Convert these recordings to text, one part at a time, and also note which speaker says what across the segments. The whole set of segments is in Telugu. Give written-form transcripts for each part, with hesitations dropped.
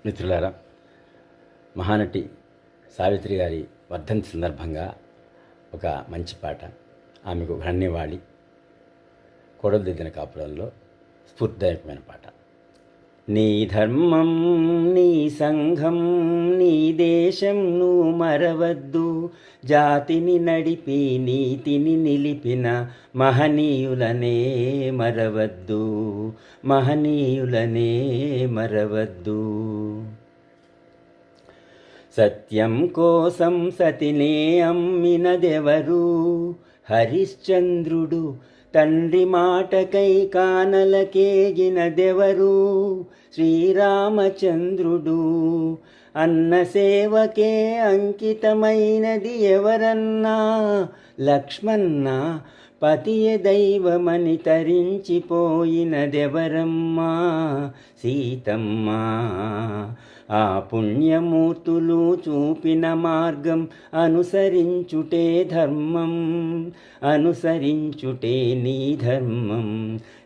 Speaker 1: మిత్రులారా, మహానటి సావిత్రి గారి వర్ధంతి సందర్భంగా ఒక మంచి పాట, ఆమెకు ఘన్యవాళి, కొడవలిదిద్దిన కాపురంలో స్ఫూర్తిదాయకమైన పాట. నీ ధర్మం నీ సంఘం నీ దేశం నువ్వు మరవద్దు, జాతిని నడిపి నీతిని నిలిపిన మహనీయులనే మరవద్దు, మహనీయులనే మరవద్దు. సత్యం కోసం సతినే అమ్మినదెవరు? హరిశ్చంద్రుడు. తండ్రి మాటకై కానలకేగినదెవరు? శ్రీరామచంద్రుడు. అన్న సేవకే అంకితమైనది ఎవరన్నా? లక్ష్మణ. పతియే దైవమని తరించిపోయినదెవరమ్మా? సీతమ్మ. ఆ పుణ్యమూర్తులు చూపిన మార్గం అనుసరించుటే ధర్మం, అనుసరించుటే నీ ధర్మం.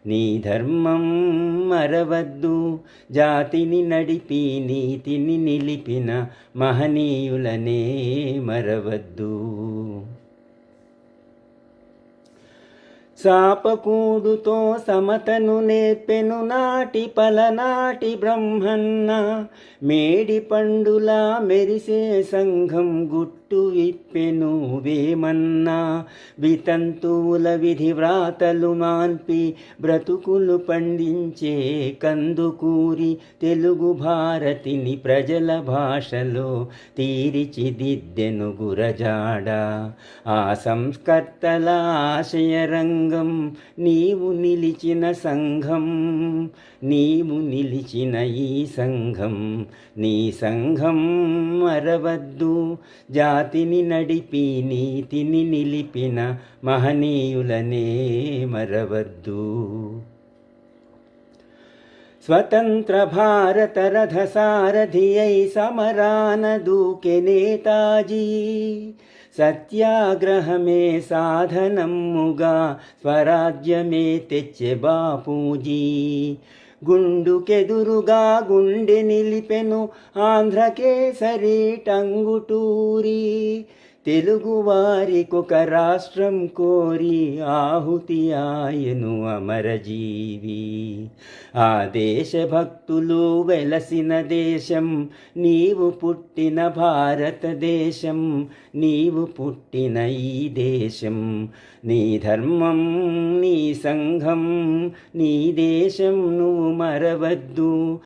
Speaker 1: నీ ధర్మం మరవద్దు, జాతిని నడిపి నీతిని నిలిపిన మహనీయులనే మరవద్దు. శాపకూడుతో సమతను నేర్పెను నాటి పలనాటి బ్రహ్మన్న, మేడి పండులా మెరిసే సంఘం గుట్టు విప్పెను వేమన్నా. వితంతువుల విధి వ్రాతలు మాన్పి బ్రతుకులు పండించే కందుకూరి తెలుగు భారతిని ప్రజల భాషలో తీర్చిదిద్దెను గురజాడ. ఆ సంస్కర్తల ఆశయరంగం నీవు నిలిచిన సంఘం, నీవు నిలిచిన ఈ సంఘం. నీ సంఘం మరవద్దు, జాతిని నడిపి నీతిని నిలిపిన మహనీయులనే మరవద్దు. స్వతంత్ర భారత రథ సారథి అయి సమరాన దూకె నేతాజీ, సత్యాగ్రహమే సాధనముగా స్వరాజ్యమే తెచ్చే బాపూజీ. గుండుకెదురుగా గుండె నిలిపెను ఆంధ్రకేసరి టంగుటూరి, తెలుగువారికొక రాష్ట్రం కోరి ఆహుతి ఆయను అమరజీవి. ఆ దేశభక్తులు వెలసిన దేశం నీవు పుట్టిన భారతదేశం, నీవు పుట్టిన ఈ దేశం. నీ ధర్మం నీ సంఘం నీ దేశం నువ్వు మరవద్దు,